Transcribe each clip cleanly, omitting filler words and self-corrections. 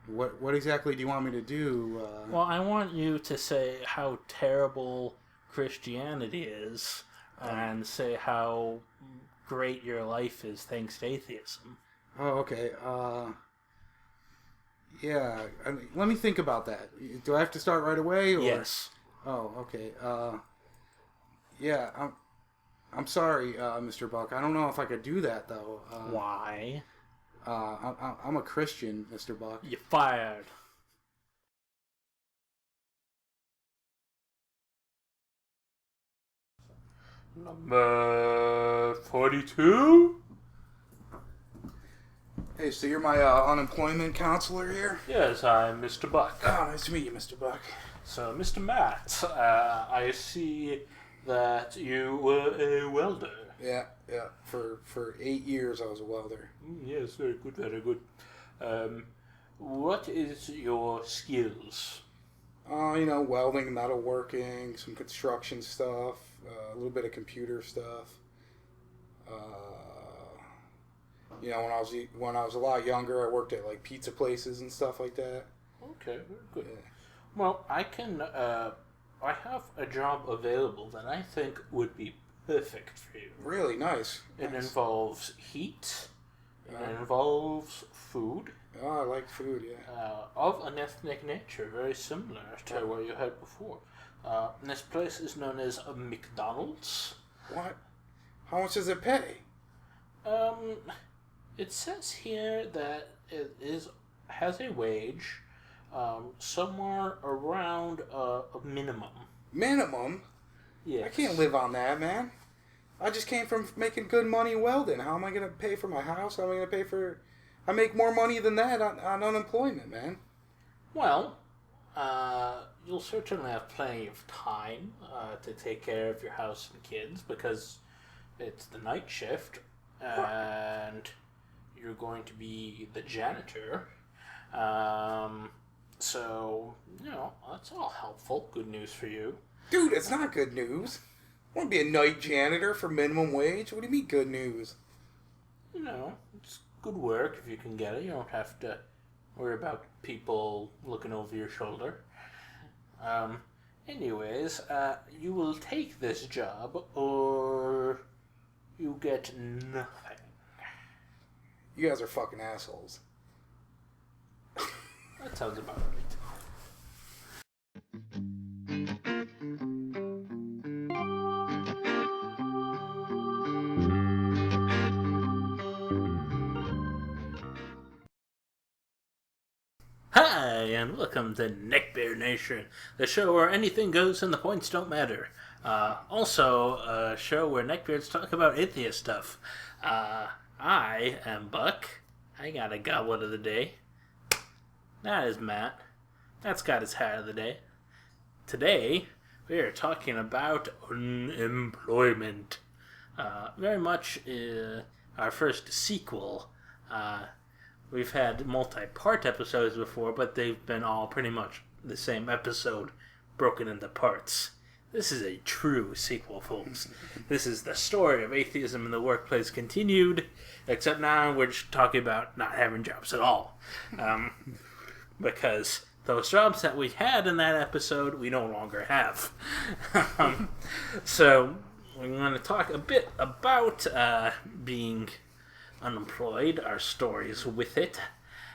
What exactly do you want me to do? Well, I want you to say how terrible Christianity is and say how great your life is thanks to atheism. Oh, okay. Yeah. Let me think about that. Do I have to start right away? Or? Yes. Oh, okay. Yeah. I'm sorry, Mr. Buck. I don't know if I could do that though. Why? I'm a Christian, Mr. Buck. You're fired. Number 42? Hey, so you're my unemployment counselor here? Yes, I'm Mr. Buck. Oh, nice to meet you, Mr. Buck. So, Mr. Matt, I see that you were a welder. Yeah. For 8 years, I was a welder. Yes, very good, very good. What is your skills? Welding, metalworking, some construction stuff, a little bit of computer stuff. When I was a lot younger, I worked at like pizza places and stuff like that. Okay, very good. Yeah. Well, I have a job available that I think would be perfect for you. Really nice. It Nice. involves heat. It involves food. Oh, I like food. Yeah. Of an ethnic nature, very similar to what you had before. This place is known as a McDonald's. What? How much does it pay? It says here that it has a wage somewhere around a minimum. Minimum? Yes. I can't live on that, man. I just came from making good money welding. How am I going to pay for my house? How am I going to pay for... I make more money than that on unemployment, man. Well, you'll certainly have plenty of time to take care of your house and kids because it's the night shift and you're going to be the janitor. So, that's all helpful. Good news for you. Dude, it's not good news. I want to be a night janitor for minimum wage. What do you mean good news? It's good work if you can get it. You don't have to worry about people looking over your shoulder. Anyways, you will take this job or you get nothing. You guys are fucking assholes. That sounds about right. Hi, and welcome to NeckbeardNation, the show where anything goes and the points don't matter. Also, a show where neckbeards talk about atheist stuff. I am Buck. I got a goblet of the day. That is Matt. That's got his hat of the day. Today, we are talking about unemployment. Very much our first sequel. We've had multi-part episodes before, but they've been all pretty much the same episode, broken into parts. This is a true sequel, folks. This is the story of atheism in the workplace continued, except now we're just talking about not having jobs at all. Because those jobs that we had in that episode, we no longer have. So, we're going to talk a bit about being unemployed, our stories with it,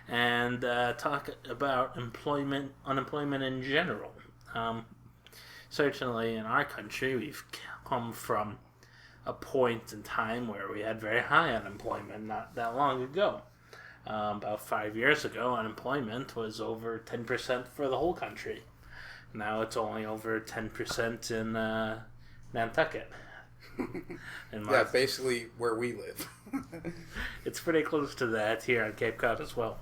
and talk about unemployment in general. Certainly in our country, we've come from a point in time where we had very high unemployment not that long ago. About 5 years ago, unemployment was over 10% for the whole country. Now it's only over 10% in Nantucket. Yeah, basically where we live. It's pretty close to that here on Cape Cod as well.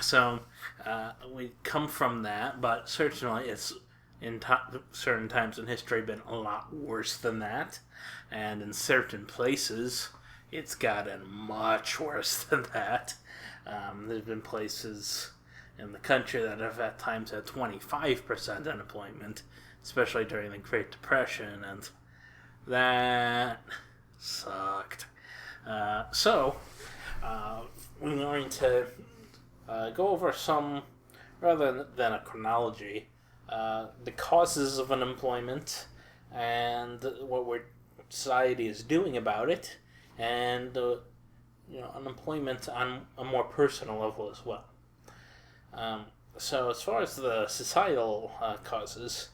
So we come from that, but certainly it's in certain times in history been a lot worse than that, and in certain places it's gotten much worse than that. There's been places in the country that have at times had 25% unemployment, especially during the Great Depression, and that sucked. So we're going to go over some, rather than a chronology, the causes of unemployment and what society is doing about it, and unemployment on a more personal level as well. So as far as the societal causes,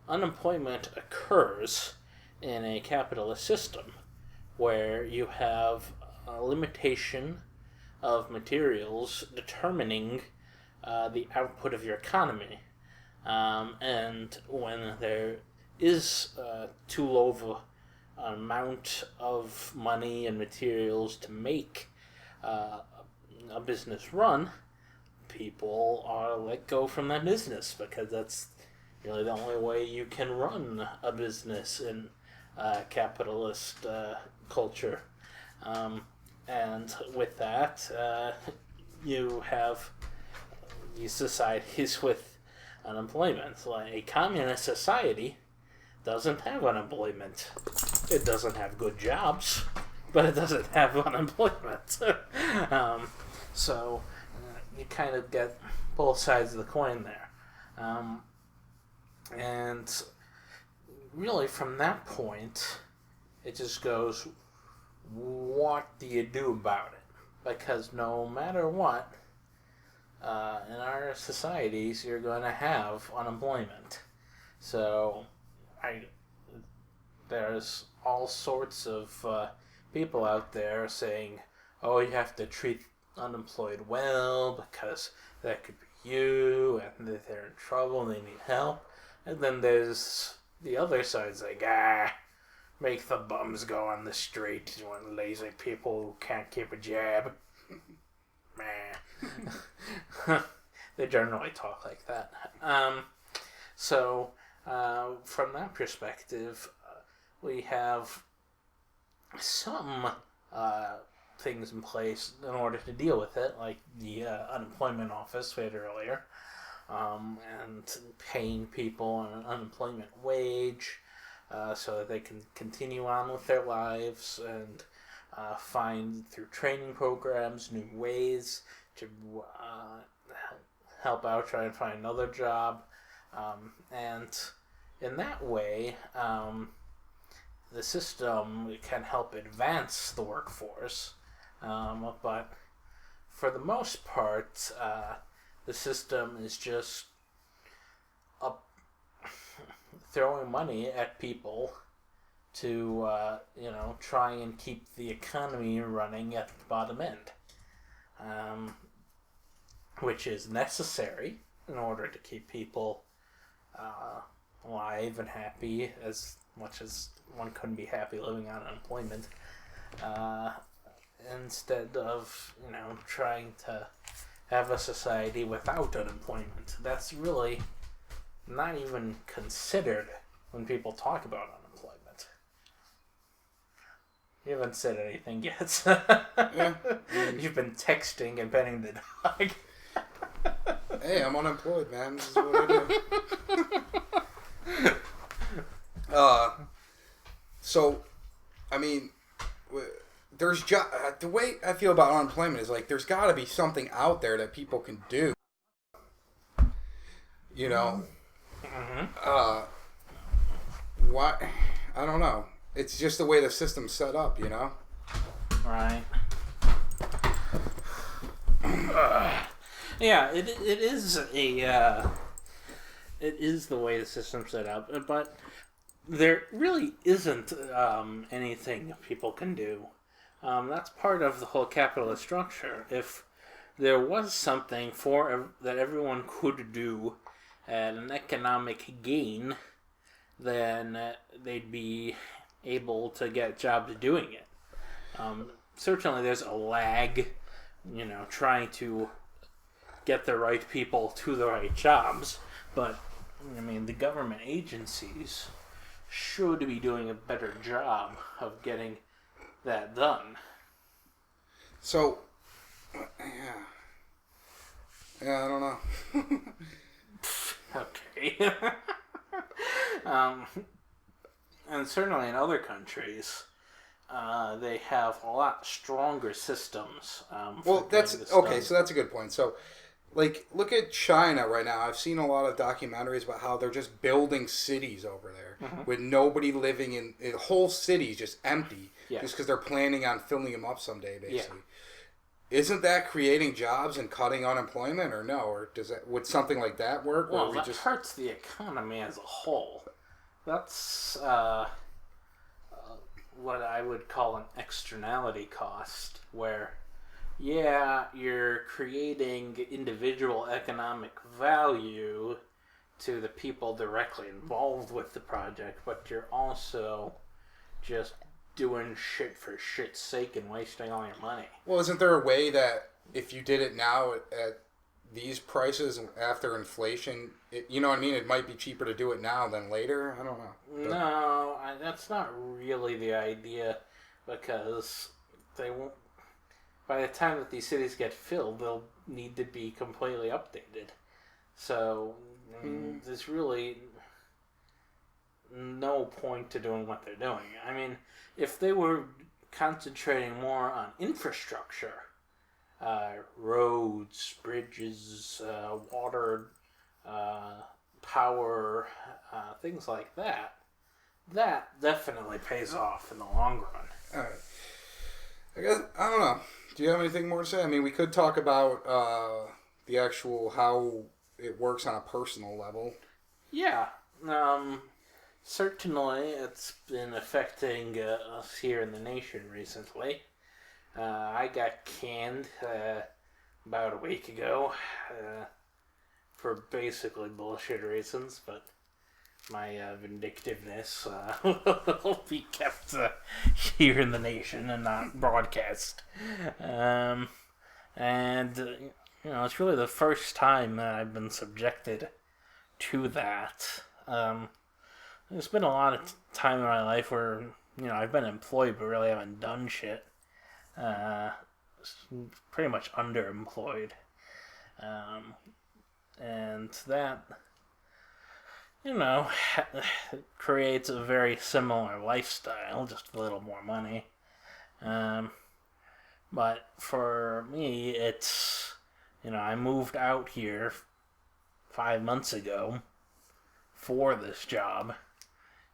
unemployment occurs in a capitalist system where you have a limitation of materials determining the output of your economy. And when there is too low of an amount of money and materials to make a business run, people are let go from that business because that's really the only way you can run a business in capitalist culture. And with that, you have these societies with unemployment. Like a communist society doesn't have unemployment. It doesn't have good jobs, but it doesn't have unemployment. So you kind of get both sides of the coin there. And really from that point, it just goes, what do you do about it? Because no matter what, in our societies, you're going to have unemployment. So there's all sorts of people out there saying, oh, you have to treat unemployed well because that could be you, and that they're in trouble and they need help. And then there's the other side's like, make the bums go on the street, when lazy people who can't keep a job. They generally talk like that. So from that perspective, we have some things in place in order to deal with it, like the unemployment office we had earlier, and paying people an unemployment wage so that they can continue on with their lives, and find through training programs new ways to help out, try and find another job, and in that way the system can help advance the workforce, but for the most part the system is just throwing money at people to try and keep the economy running at the bottom end, which is necessary in order to keep people alive and happy, as much as one couldn't be happy living on unemployment, instead of trying to have a society without unemployment. That's really not even considered when people talk about unemployment. You haven't said anything yet. Yeah. You've been texting and petting the dog. Hey, I'm unemployed, man. This is what I do. So, I mean, there's the way I feel about unemployment is like there's got to be something out there that people can do. Mm-hmm. What? I don't know. It's just the way the system's set up, Right. Yeah, it is it is the way the system's set up, but there really isn't anything people can do. That's part of the whole capitalist structure. If there was something that everyone could do at an economic gain, then they'd be able to get jobs doing it. Certainly there's a lag, trying to get the right people to the right jobs, but the government agencies should be doing a better job of getting that done. So, yeah, I don't know. Okay. And certainly in other countries, they have a lot stronger systems. Well, that's okay. So that's a good point. So, like, look at China right now. I've seen a lot of documentaries about how they're just building cities over there with nobody living in whole cities just empty, just because they're planning on filling them up someday, basically. Yeah. Isn't that creating jobs and cutting unemployment, or no? Or would something like that work? Well, that hurts the economy as a whole. That's what I would call an externality cost, where, you're creating individual economic value to the people directly involved with the project, but you're also just doing shit for shit's sake and wasting all your money. Well, isn't there a way that if you did it now at these prices after inflation, you know what I mean? It might be cheaper to do it now than later. I don't know. No, that's not really the idea, because they won't. By the time that these cities get filled, they'll need to be completely updated. So there's really no point to doing what they're doing. I mean, if they were concentrating more on infrastructure, roads, bridges, water, power, things like that, that definitely pays off in the long run. All right. I guess, I don't know. Do you have anything more to say? I mean, we could talk about the actual how it works on a personal level. Yeah. Certainly, it's been affecting us here in the nation recently. I got canned about a week ago for basically bullshit reasons, but my vindictiveness will be kept here in the nation and not broadcast. And, it's really the first time that I've been subjected to that. There's been a lot of time in my life where, I've been employed but really haven't done shit. Pretty much underemployed. And that, creates a very similar lifestyle, just a little more money. But for me, it's, I moved out here 5 months ago for this job,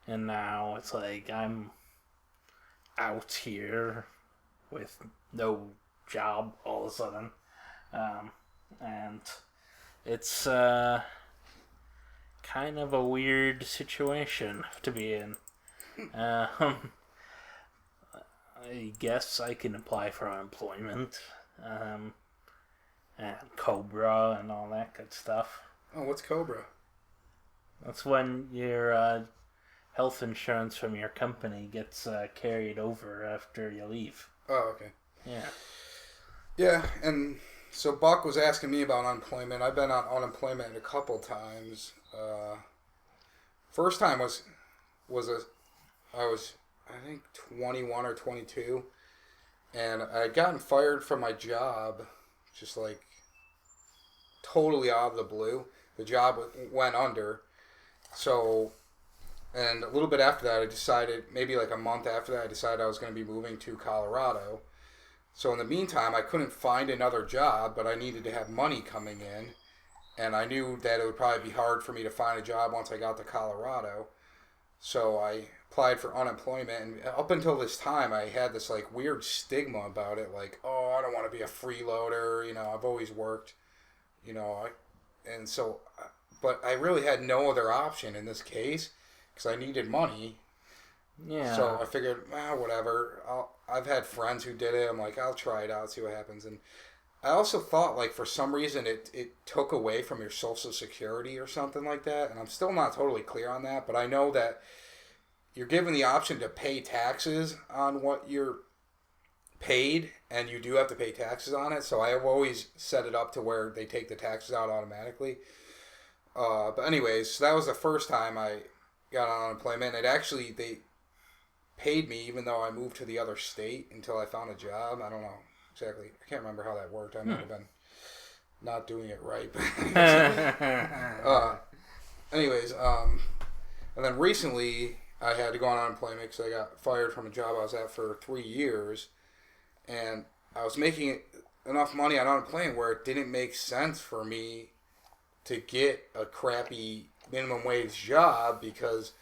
and now it's like I'm out here with no job all of a sudden. And it's kind of a weird situation to be in. I guess I can apply for unemployment, and COBRA and all that good stuff. Oh, what's COBRA? That's when your health insurance from your company gets carried over after you leave. Oh, okay. Yeah. Yeah, and so Buck was asking me about unemployment. I've been on unemployment a couple times. First time I was I think 21 or 22, and I had gotten fired from my job, just like totally out of the blue. The job went under, so, and a little bit after that, I decided, maybe like a month after that, I decided I was going to be moving to Colorado. So in the meantime, I couldn't find another job, but I needed to have money coming in, and I knew that it would probably be hard for me to find a job once I got to Colorado. So I applied for unemployment, and up until this time, I had this like weird stigma about it, like, oh, I don't want to be a freeloader, I've always worked, and so, but I really had no other option in this case, because I needed money. Yeah. So I figured, whatever, I've had friends who did it, I'm like, I'll try it out, see what happens, and I also thought, like, for some reason, it took away from your Social Security or something like that, and I'm still not totally clear on that, but I know that you're given the option to pay taxes on what you're paid, and you do have to pay taxes on it, so I have always set it up to where they take the taxes out automatically. But anyways, so that was the first time I got on unemployment, and they paid me even though I moved to the other state until I found a job. I don't know exactly. I can't remember how that worked. I might have been not doing it right. Anyways, and then recently I had to go on unemployment because I got fired from a job I was at for 3 years, and I was making enough money on unemployment where it didn't make sense for me to get a crappy minimum wage job because,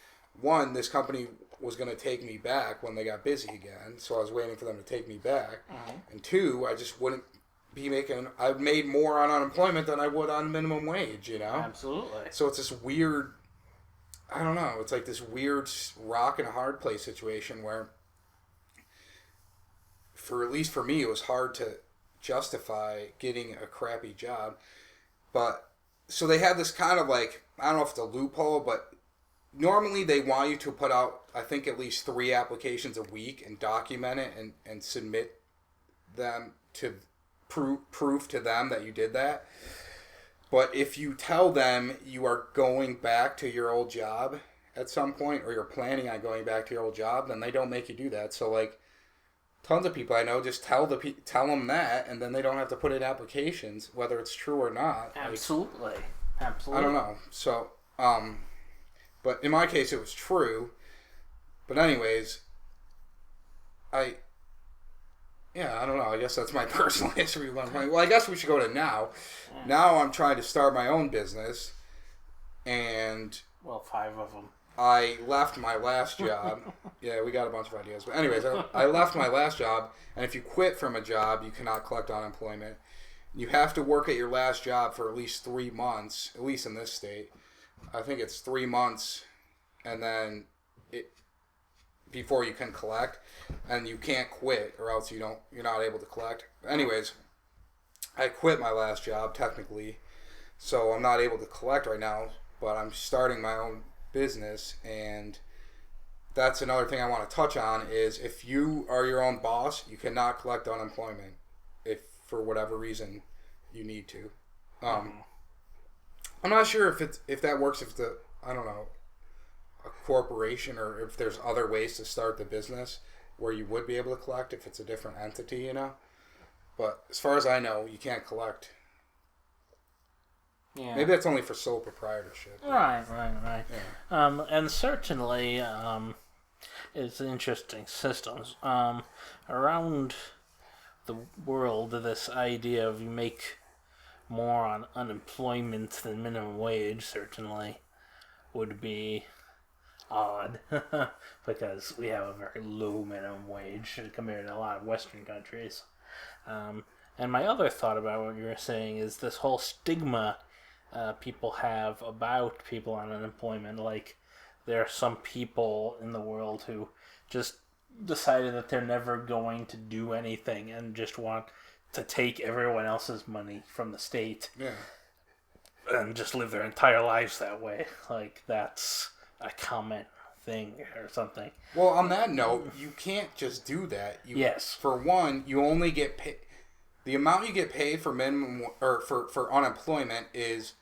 one, this company was going to take me back when they got busy again, so I was waiting for them to take me back, and two, I just wouldn't be making, I made more on unemployment than I would on minimum wage, you know? Absolutely. So it's this weird, I don't know, it's like this weird rock and a hard place situation where, at least for me, it was hard to justify getting a crappy job. But, so they have this kind of like, I don't know if it's a loophole, but normally they want you to put out, I think, at least 3 applications a week and document it and submit them to proof to them that you did that. But if you tell them you are going back to your old job at some point, or you're planning on going back to your old job, then they don't make you do that. So, like, tons of people I know just tell them that, and then they don't have to put in applications, whether it's true or not. Absolutely. Like, Absolutely. I don't know. So, but in my case, it was true. But anyways, I don't know. I guess that's my personal history. Well, I guess we should go to now. Now I'm trying to start my own business, and 5 of them. I left my last job. Yeah, we got a bunch of ideas. But anyways, I left my last job, and if you quit from a job, you cannot collect unemployment. You have to work at your last job for at least 3 months, at least in this state. I think it's 3 months, and then before you can collect, and you can't quit, or else you're not able to collect. Anyways, I quit my last job technically, so I'm not able to collect right now, but I'm starting my own business, and that's another thing I want to touch on is if you are your own boss, you cannot collect unemployment if for whatever reason you need to. I'm not sure if that works if I don't know, a corporation, or if there's other ways to start the business where you would be able to collect if it's a different entity, you know. But as far as I know, you can't collect. Yeah. Maybe that's only for sole proprietorship. Right. Yeah. And certainly, it's interesting systems. Around the world, this idea of you make more on unemployment than minimum wage certainly would be odd because we have a very low minimum wage compared to a lot of Western countries. And my other thought about what you were saying is this whole stigma people have about people on unemployment. Like, there are some people in the world who just decided that they're never going to do anything and just want to take everyone else's money from the state. Yeah. And just live their entire lives that way. Like, that's a common thing or something. Well, on that note, you can't just do that. Yes. For one, you only get paid. The amount you get paid for minimum or for unemployment is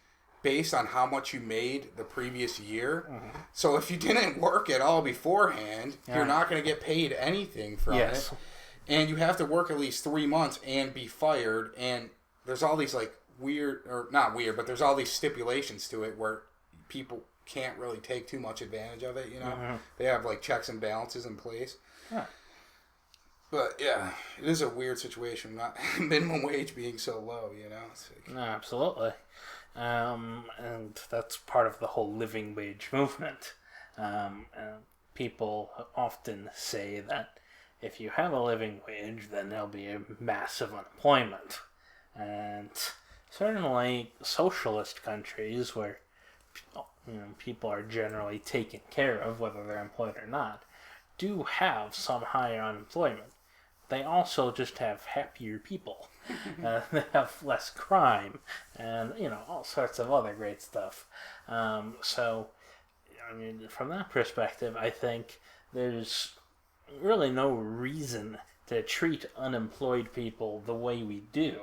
based on how much you made the previous year. Mm-hmm. So if you didn't work at all beforehand, you're not going to get paid anything from it. And you have to work at least 3 months and be fired. And there's all these like weird, or not weird, but there's all these stipulations to it where people can't really take too much advantage of it, you know? Mm-hmm. They have like checks and balances in place. Yeah. But yeah, it is a weird situation, not minimum wage being so low, you know? It's like, no, absolutely. And that's part of the whole living wage movement. People often say that if you have a living wage, then there'll be a massive unemployment. And certainly socialist countries where people are generally taken care of, whether they're employed or not, do have some higher unemployment. They also just have happier people. They have less crime and, all sorts of other great stuff. So, from that perspective, I think there's really no reason to treat unemployed people the way we do.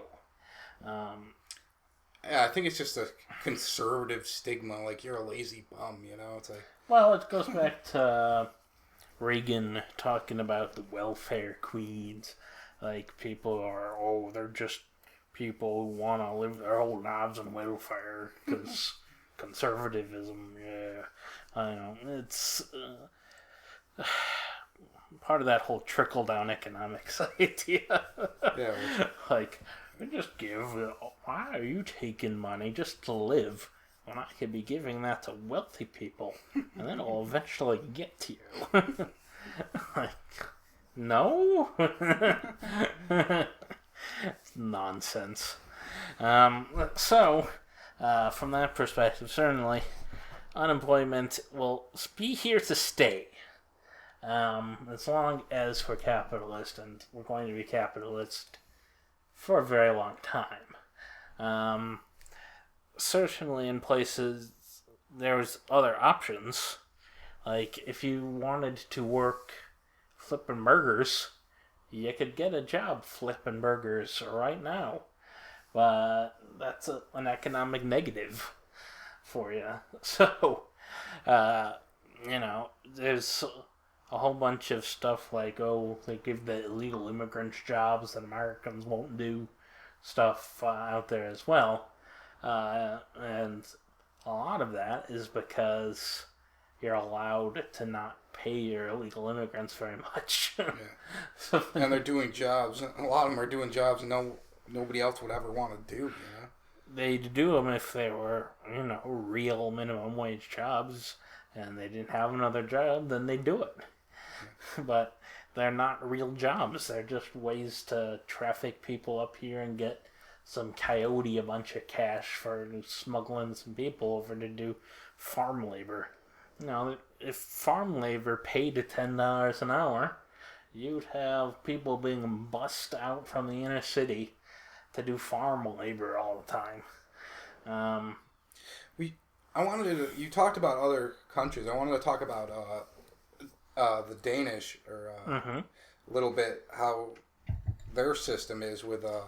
Yeah, I think it's just a conservative stigma, like you're a lazy bum, It's like, well, it goes back to Reagan talking about the welfare queens. Like, people are, they're just people who want to live their whole lives on welfare because conservatism, yeah. I know, it's, part of that whole trickle-down economics idea. Yeah. Like, we just give... Why are you taking money just to live when I could be giving that to wealthy people? And then it'll eventually get to you. Like, no? It's nonsense. So, from that perspective, certainly, unemployment will be here to stay. As long as we're capitalist, and we're going to be capitalist for a very long time. Certainly in places, there's other options. Like, if you wanted to work flipping burgers, you could get a job flipping burgers right now. But that's an economic negative for you. So, there's a whole bunch of stuff like, they give the illegal immigrants jobs that Americans won't do, stuff out there as well. And a lot of that is because you're allowed to not pay your illegal immigrants very much. Yeah. So, and they're doing jobs. A lot of them are doing jobs nobody else would ever want to do, They'd do them if they were, real minimum wage jobs, and they didn't have another job, then they'd do it. Yeah. But they're not real jobs. They're just ways to traffic people up here and get some coyote a bunch of cash for smuggling some people over to do farm labor. If farm labor paid $10 an hour, you'd have people being bussed out from the inner city to do farm labor all the time. You talked about other countries. I wanted to talk about the Danish, or a little bit how their system is with the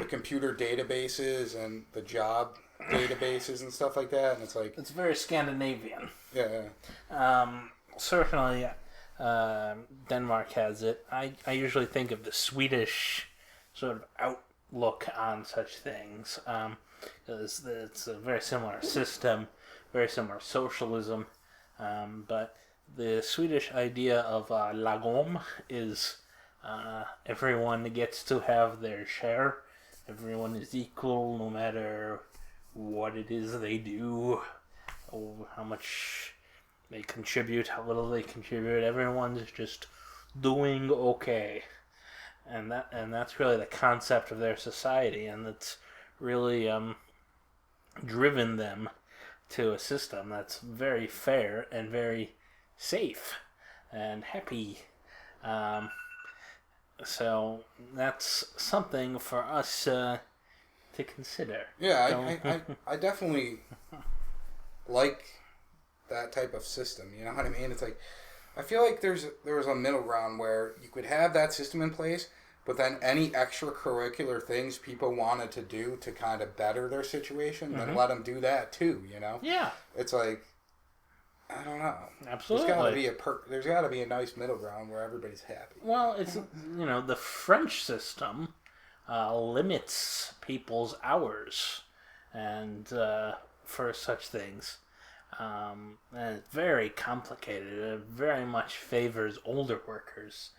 computer databases and the job databases and stuff like that. And it's very Scandinavian. Yeah. Certainly, Denmark has it. I usually think of the Swedish sort of outlook on such things. It's a very similar system, very similar socialism, but the Swedish idea of lagom is everyone gets to have their share. Everyone is equal no matter what it is they do, or how much they contribute, how little they contribute. Everyone's just doing okay. And that's really the concept of their society, and that's really driven them to a system that's very fair and very safe and happy. So that's something for us to consider. Yeah, I definitely like that type of system. You know what I mean? It's like, I feel like there was a middle ground where you could have that system in place, but then any extracurricular things people wanted to do to kind of better their situation, then let them do that too, Yeah. It's like, I don't know. Absolutely. There's got to be a nice middle ground where everybody's happy. Well, it's, the French system limits people's hours and for such things. And it's very complicated. It very much favors older workers.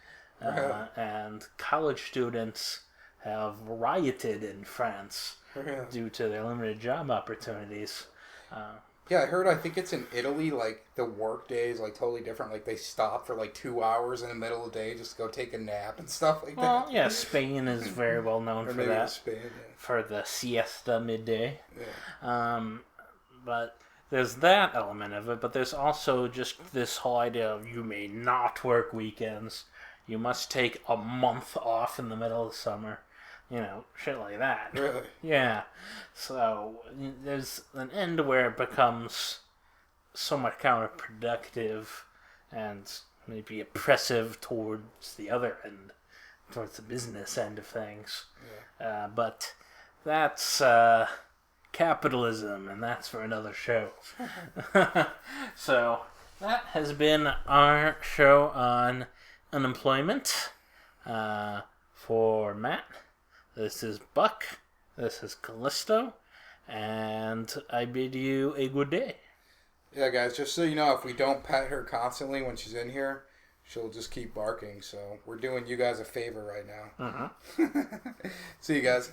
And college students have rioted in France due to their limited job opportunities. Yeah, I think it's in Italy, like, the work day is, like, totally different. Like, they stop for, like, 2 hours in the middle of the day just to go take a nap and stuff like that. Well, yeah, Spain is very well known for that. Spain, yeah. For the siesta midday. Yeah. But there's that element of it, but there's also just this whole idea of you may not work weekends. You must take a month off in the middle of the summer. Shit like that. Really? Yeah. So there's an end where it becomes somewhat counterproductive and maybe oppressive towards the other end, towards the business end of things. Yeah. But that's capitalism, and that's for another show. So that has been our show on unemployment. For Matt, this is Buck, this is Callisto, and I bid you a good day. Yeah, guys, just so you know, if we don't pet her constantly when she's in here, she'll just keep barking. So we're doing you guys a favor right now. Mm-hmm. See you guys.